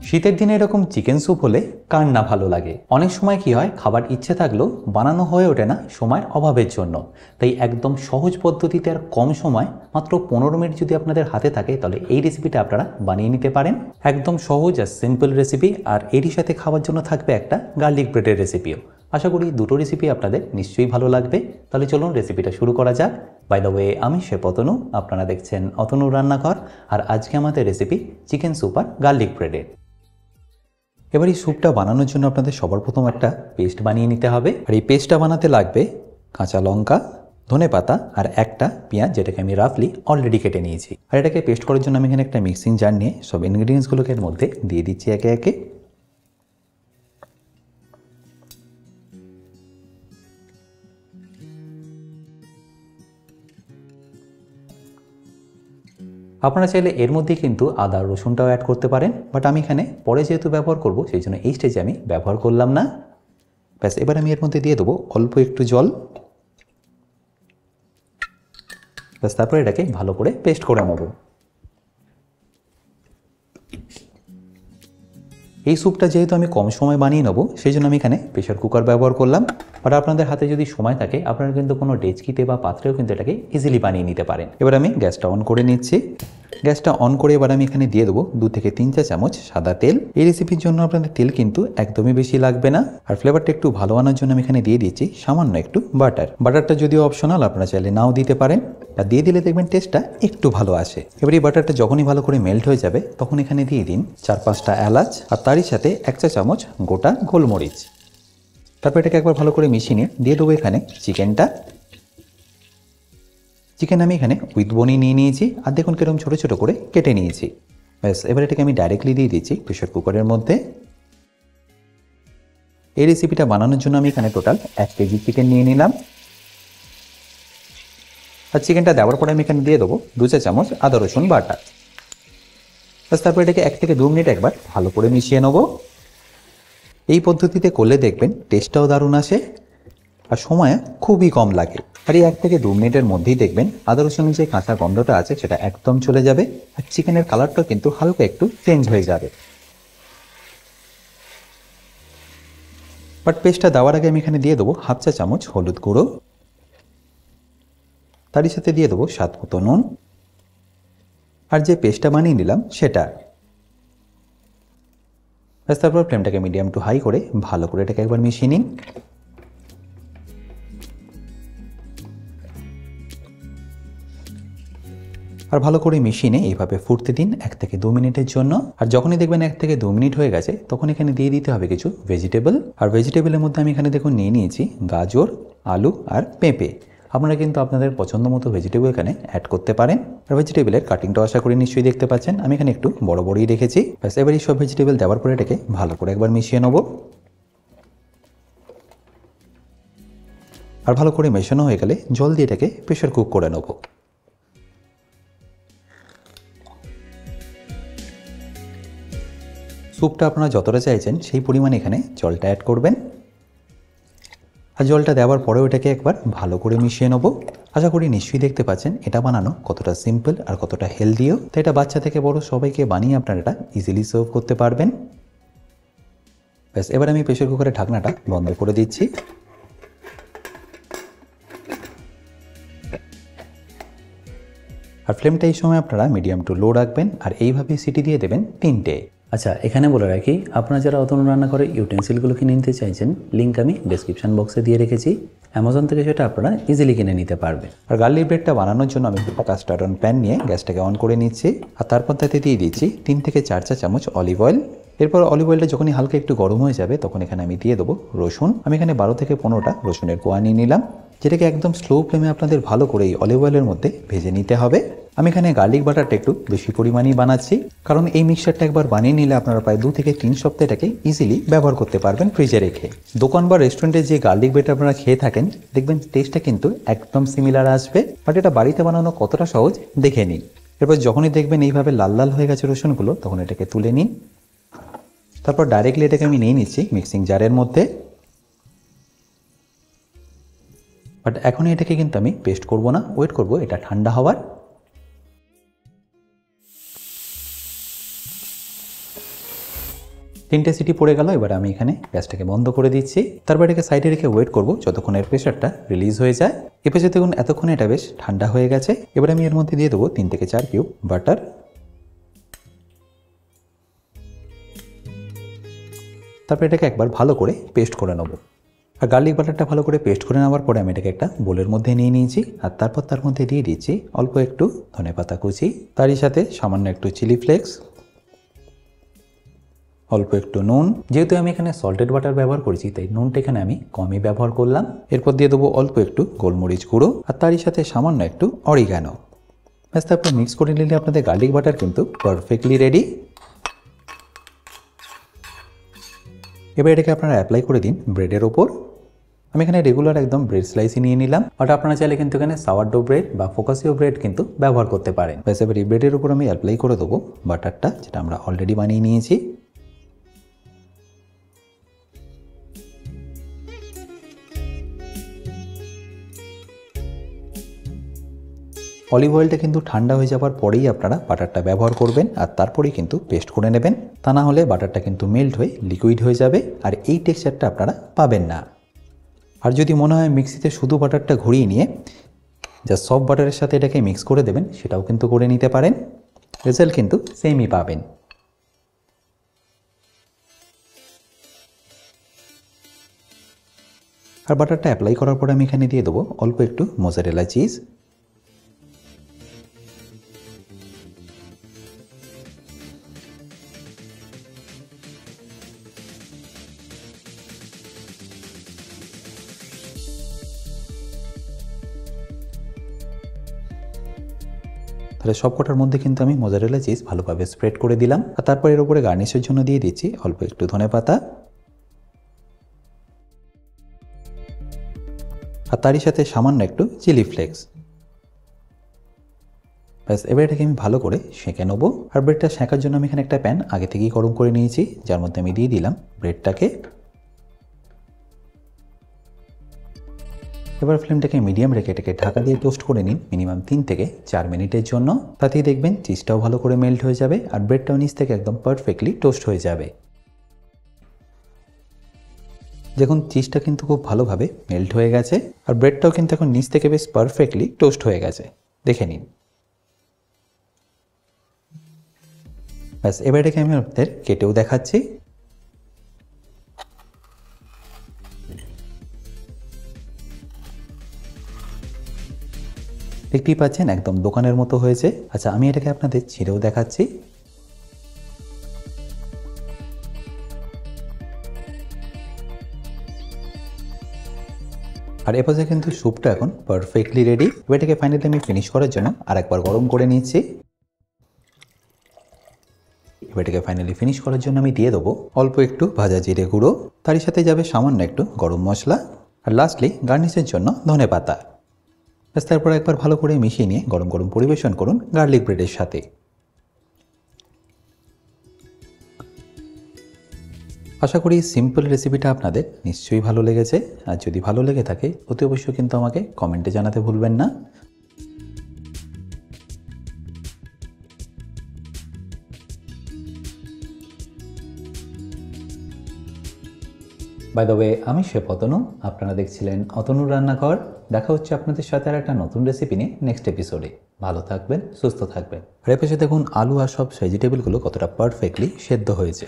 শীতের দিনে এরকম চিকেন স্যুপ হলে কার না ভালো লাগে। অনেক সময় কি হয়, খাবার ইচ্ছে থাকলেও বানানো হয়ে ওঠে না সময়ের অভাবের জন্য। তাই একদম সহজ পদ্ধতিতে আর কম সময়, মাত্র 15 মিনিট যদি আপনাদের হাতে থাকে, তাহলে এই রেসিপিটা আপনারা বানিয়ে নিতে পারেন। একদম সহজ আর সিম্পল রেসিপি, আর এরই সাথে খাওয়ার জন্য থাকবে একটা গার্লিক ব্রেডের রেসিপিও। আশা করি দুটো রেসিপি আপনাদের নিশ্চয়ই ভালো লাগবে। তাহলে চলুন রেসিপিটা শুরু করা যাক। বাই দ্য ওয়ে, আমি শেফ অতনু, আপনারা দেখছেন অতনুর রান্নাঘর। আর আজকে আমাদের রেসিপি চিকেন স্যুপ আর গার্লিক ব্রেডের। এবার এই স্যুপটা বানানোর জন্য আপনাদের সবার প্রথম একটা পেস্ট বানিয়ে নিতে হবে। আর এই পেস্টটা বানাতে লাগবে কাঁচা লঙ্কা, ধনেপাতা আর একটা পেঁয়াজ, যেটাকে আমি রাফলি অলরেডি কেটে নিয়েছি। আর এটাকে পেস্ট করার জন্য আমি এখানে একটা মিক্সিং জার নিয়ে সব ইনগ্রিডিয়েন্টসগুলোকে এর মধ্যে দিয়ে দিচ্ছি একে একে। আপনারা চাইলে এর মধ্যে কিন্তু আদা রসুনটাও অ্যাড করতে পারেন, বাট আমি এখানে পরে যেহেতু ব্যবহার করব, সেই জন্য এই স্টেজে আমি ব্যবহার করলাম না। ব্যাস, এবার আমি এর মধ্যে দিয়ে দেবো অল্প একটু জল। ব্যাস, তারপরে এটাকে ভালো করে পেস্ট করে নেব। এই স্যুপটা যেহেতু আমি কম সময় বানিয়ে নেবো, সেই জন্য আমি এখানে প্রেশার কুকার ব্যবহার করলাম। বাট আপনাদের হাতে যদি সময় থাকে, আপনারা কিন্তু কোনো ডেচকিতে বা পাত্রেও কিন্তু এটাকে ইজিলি বানিয়ে নিতে পারেন। এবার আমি গ্যাসটা অন করে নিচ্ছি। গ্যাসটা অন করে এবার আমি এখানে দিয়ে দেবো 2 থেকে 3 চা চামচ সাদা তেল। এই রেসিপির জন্য আপনাদের তেল কিন্তু একদমই বেশি লাগবে না। আর ফ্লেভারটা একটু ভালো আনার জন্য আমি এখানে দিয়ে দিচ্ছি সামান্য একটু বাটার। বাটারটা যদিও অপশনাল, আপনারা চাইলে নাও দিতে পারেন। আর দিয়ে দিলে দেখবেন টেস্টটা একটু ভালো আসে। এবার এই বাটারটা যখনই ভালো করে মেল্ট হয়ে যাবে, তখন এখানে দিয়ে দিন 4-5টা এলাচ, আর তারই সাথে 1 চা চামচ গোটা গোলমরিচ। তারপর এটাকে একবার ভালো করে মিশিয়ে নিয়ে দিয়ে দেবো এখানে চিকেন আমি এখানে উইথ বোনি নিয়ে নিয়েছি, আর দেখুন কিরকম ছোটো ছোটো করে কেটে নিয়েছি। ব্যাস, এবার এটাকে আমি ডাইরেক্টলি দিয়ে দিচ্ছি প্রেশার কুকারের মধ্যে। এই রেসিপিটা বানানোর জন্য আমি এখানে টোটাল 1 কেজি চিকেন নিয়ে নিলাম। আর চিকেনটা দেওয়ার পরে আমি এখানে দিয়ে দেবো 2 চা চামচ আদা রসুন বাটা। ব্যাস, তারপর এটাকে 1 থেকে 2 মিনিট একবার ভালো করে মিশিয়ে নেবো। এই পদ্ধতিতে করলে দেখবেন টেস্টটাও দারুণ আসে, আর সময় খুবই কম লাগে। আর এই 1 থেকে 2 মিনিটের মধ্যেই দেখবেন আদা রসুনের যে কাঁচা গন্ধটা আছে সেটা একদম চলে যাবে, আর চিকেনের কালারটাও কিন্তু হালকা একটু চেঞ্জ হয়ে যাবে। বাট পেস্টটা দেওয়ার আগে আমি এখানে দিয়ে দেবো 1/2 চা চামচ হলুদ গুঁড়ো, তারই সাথে দিয়ে দেবো স্বাদ মতো নুন, আর যে পেস্টটা বানিয়ে নিলাম সেটা। ব্যাস, তারপর ফ্লেমটাকে মিডিয়াম টু হাই করে ভালো করে এটাকে একবার মিশিয়ে নিন। আর ভালো করে মিশিয়ে নিয়ে এইভাবে ফুটতে দিন 1 থেকে 2 মিনিটের জন্য। আর যখনই দেখবেন 1 থেকে 2 মিনিট হয়ে গেছে, তখন এখানে দিয়ে দিতে হবে কিছু ভেজিটেবল। আর ভেজিটেবলের মধ্যে আমি এখানে দেখুন নিয়ে নিয়েছি গাজর, আলু আর পেঁপে। আপনারা কিন্তু আপনাদের পছন্দ মতো ভেজিটেবল এখানে অ্যাড করতে পারেন। আর ভেজিটেবলের কাটিংটাও আশা করি নিশ্চয়ই দেখতে পাচ্ছেন, আমি এখানে একটু বড় বড়ই রেখেছি। ব্যাস, এবার এই সব ভেজিটেবল দেওয়ার পরে এটাকে ভালো করে একবার মিশিয়ে নেব। আর ভালো করে মেশানো হয়ে গেলে জল দিয়ে এটাকে প্রেশার কুক করে নেব। স্যুপটা আপনারা যতটা চাইছেন সেই পরিমাণে এখানে জলটা অ্যাড করবেন। আর জলটা দেওয়ার পরেও এটাকে একবার ভালো করে মিশিয়ে নেব। আশা করি নিশ্চয়ই দেখতে পাচ্ছেন এটা বানানো কতটা সিম্পল আর কতটা হেলদিও। তাই এটা বাচ্চা থেকে বড় সবাইকে বানিয়ে আপনারা এটা ইজিলি সার্ভ করতে পারবেন। ব্যাস, এবার আমি প্রেশার কুকারের ঢাকনাটা বন্ধ করে দিচ্ছি। আর ফ্লেমটা এই সময় আপনারা মিডিয়াম টু লো রাখবেন, আর এইভাবে সিটি দিয়ে দেবেন 3টে। আচ্ছা, এখানে বলে রাখি, আপনারা যারা অতনু রান্নাঘরে ইউটেন্সিলগুলো কিনে নিতে চাইছেন, লিঙ্ক আমি ডেসক্রিপশন বক্সে দিয়ে রেখেছি। অ্যামাজন থেকে সেটা আপনারা ইজিলি কিনে নিতে পারবেন। আর গার্লিক ব্রেডটা বানানোর জন্য আমি একটা কাস্টার্ড অন প্যান নিয়ে গ্যাসটাকে অন করে নিচ্ছি। আর তারপর তাতে দিয়ে দিচ্ছি 3 থেকে 4 চা চামচ অলিভ অয়েল। এরপর অলিভ অয়েলটা যখনই হালকা একটু গরম হয়ে যাবে, তখন এখানে আমি দিয়ে দেবো রসুন। আমি এখানে 12 থেকে 15টা রসুনের কোয়া নিয়ে নিলাম, যেটাকে একদম স্লো ফ্লেমে আপনাদের ভালো করে এই অলিভ অয়েলের মধ্যে ভেজে নিতে হবে। আমি এখানে গার্লিক বাটারটা একটু বেশি পরিমাণেই বানাচ্ছি, কারণ এই মিক্সচারটা একবার বানিয়ে নিলে আপনারা প্রায় 2 থেকে 3 সপ্তাহ এটাকে ইজিলি ব্যবহার করতে পারবেন ফ্রিজে রেখে। দোকান বা রেস্টুরেন্টে যে গার্লিক ব্রেড আপনারা খেয়ে থাকেন, দেখবেন টেস্টটা কিন্তু একদম সিমিলার আসবে। বাট এটা বাড়িতে বানানো কতটা সহজ দেখে নিন। এরপর যখনই দেখবেন এইভাবে লাল লাল হয়ে গেছে রসুনগুলো, তখন এটাকে তুলে নিন। তারপর ডাইরেক্টলি এটাকে আমি নিয়ে নিচ্ছি মিক্সিং জারের মধ্যে। বাট এখনই এটাকে কিন্তু আমি পেস্ট করব না, ওয়েট করব এটা ঠান্ডা হওয়ার। 3টে সিটি পড়ে গেল। এবার আমি এখানে গ্যাসটাকে বন্ধ করে দিচ্ছি। তারপর এটাকে সাইডে রেখে ওয়েট করব যতক্ষণ এর প্রেশারটা রিলিজ হয়ে যায়। এ পাশে দেখুন এতক্ষণে এটা বেশ ঠান্ডা হয়ে গেছে। এবার আমি এর মধ্যে দিয়ে দেবো 3 থেকে 4 কিউব বাটার। তারপর এটাকে একবার ভালো করে পেস্ট করে নেব। আর গার্লিক বাটারটা ভালো করে পেস্ট করে নেওয়ার পরে আমি এটাকে একটা বোলের মধ্যে নিয়ে নিয়েছি। আর তারপর তার মধ্যে দিয়ে দিচ্ছি অল্প একটু ধনেপাতা কুচি, তারই সাথে সামান্য একটু চিলি ফ্লেক্স, অল্প একটু নুন। যেহেতু আমি এখানে সল্টেড বাটার ব্যবহার করেছি তাই নুনটা এখানে আমি কমই ব্যবহার করলাম। এরপর দিয়ে দেবো অল্প একটু গোলমরিচ গুঁড়ো আর তারই সাথে সামান্য একটু অরিগানো। ব্যাস, তারপর মিক্স করে নিলে আপনাদের গার্লিক বাটার কিন্তু পারফেক্টলি রেডি। এবার এটাকে আপনারা অ্যাপ্লাই করে দিন ব্রেডের ওপর। আমি এখানে রেগুলার একদম ব্রেড স্লাইসই নিয়ে নিলাম। ওটা আপনারা চাইলে কিন্তু এখানে সাওয়ারডো ব্রেড বা ফোকাসিও ব্রেড কিন্তু ব্যবহার করতে পারেন। ব্যাস, এবার এই ব্রেডের উপর আমি অ্যাপ্লাই করে দেবো বাটারটা, যেটা আমরা অলরেডি বানিয়ে নিয়েছি। অলিভ অয়েলটা কিন্তু ঠান্ডা হয়ে যাওয়ার পরেই আপনারা বাটারটা ব্যবহার করবেন আর তারপরেই কিন্তু পেস্ট করে নেবেন। তা না হলে বাটারটা কিন্তু মেল্ট হয়ে লিকুইড হয়ে যাবে আর এই টেক্সচারটা আপনারা পাবেন না। আর যদি মনে হয় মিক্সিতে শুধু বাটারটা ঘুরিয়ে নিয়ে যা সফট বাটারের সাথে এটাকে মিক্স করে দেবেন, সেটাও কিন্তু করে নিতে পারেন। রেজাল্ট কিন্তু সেমই পাবেন। আর বাটারটা অ্যাপ্লাই করার পরে আমি এখানে দিয়ে দেবো অল্প একটু মোজারেলা চিজ। তাহলে সবকটার মধ্যে কিন্তু আমি মোজারেলা চিজ ভালোভাবে স্প্রেড করে দিলাম। আর তারপর এর উপরে গার্নিশের জন্য দিয়ে দিচ্ছি অল্প একটু ধনেপাতা আর তারই সাথে সামান্য একটু চিলি ফ্লেক্স। ব্যাস, এবার এটাকে আমি ভালো করে সেঁকে নেবো। আর ব্রেডটা সেঁকার জন্য আমি এখানে একটা প্যান আগে থেকেই গরম করে নিয়েছি, যার মধ্যে আমি দিয়ে দিলাম ব্রেডটাকে। এবার ফ্লেমটাকে মিডিয়াম রেখে এটাকে ঢাকা দিয়ে টোস্ট করে নিন মিনিমাম 3 থেকে 4 মিনিটের জন্য। তাতেই দেখবেন চিজটাও ভালো করে মেল্ট হয়ে যাবে আর ব্রেডটাও নিচ থেকে একদম পারফেক্টলি টোস্ট হয়ে যাবে। দেখুন চিজটা কিন্তু খুব ভালোভাবে মেল্ট হয়ে গেছে আর ব্রেডটাও কিন্তু এখন নিচ থেকে বেশ পারফেক্টলি টোস্ট হয়ে গেছে, দেখে নিন। ব্যাস, এবার এটাকে আমি আপনাদের কেটেও দেখাচ্ছি। দেখতেই পাচ্ছেন একদম দোকানের মতো হয়েছে। আচ্ছা, আমি এটাকে আপনাদের ছিঁড়েও দেখাচ্ছি। আর এপাশে কিন্তু স্যুপটা এখন পারফেক্টলি রেডি। এটাকে ফাইনালি আমি ফিনিশ করার জন্য আরেকবার গরম করে নিচ্ছি। এটাকে ফাইনালি ফিনিশ করার জন্য আমি দিয়ে দেবো অল্প একটু ভাজা জিরে গুঁড়ো, তারই সাথে যাবে সামান্য একটু গরম মশলা আর লাস্টলি গার্নিশের জন্য ধনেপাতা। ব্যাস, তারপর একবার ভালো করে মিশিয়ে নিয়ে গরম গরম পরিবেশন করুন গার্লিক ব্রেডের সাথে। আশা করি সিম্পল রেসিপিটা আপনাদের নিশ্চয়ই ভালো লেগেছে। আর যদি ভালো লেগে থাকে অতি অবশ্যই কিন্তু আমাকে কমেন্টে জানাতে ভুলবেন না। বাই দ্য ওয়ে, আমি শেফ অতনু, আপনারা দেখছিলেন অতনুর রান্নাঘর। দেখা হচ্ছে আপনাদের সাথে আর একটা নতুন রেসিপি নিয়ে নেক্সট এপিসোডে। ভালো থাকবেন, সুস্থ থাকবেন। আর এপাশে দেখুন আলু আর সব ভেজিটেবলগুলো কতটা পারফেক্টলি সেদ্ধ হয়েছে।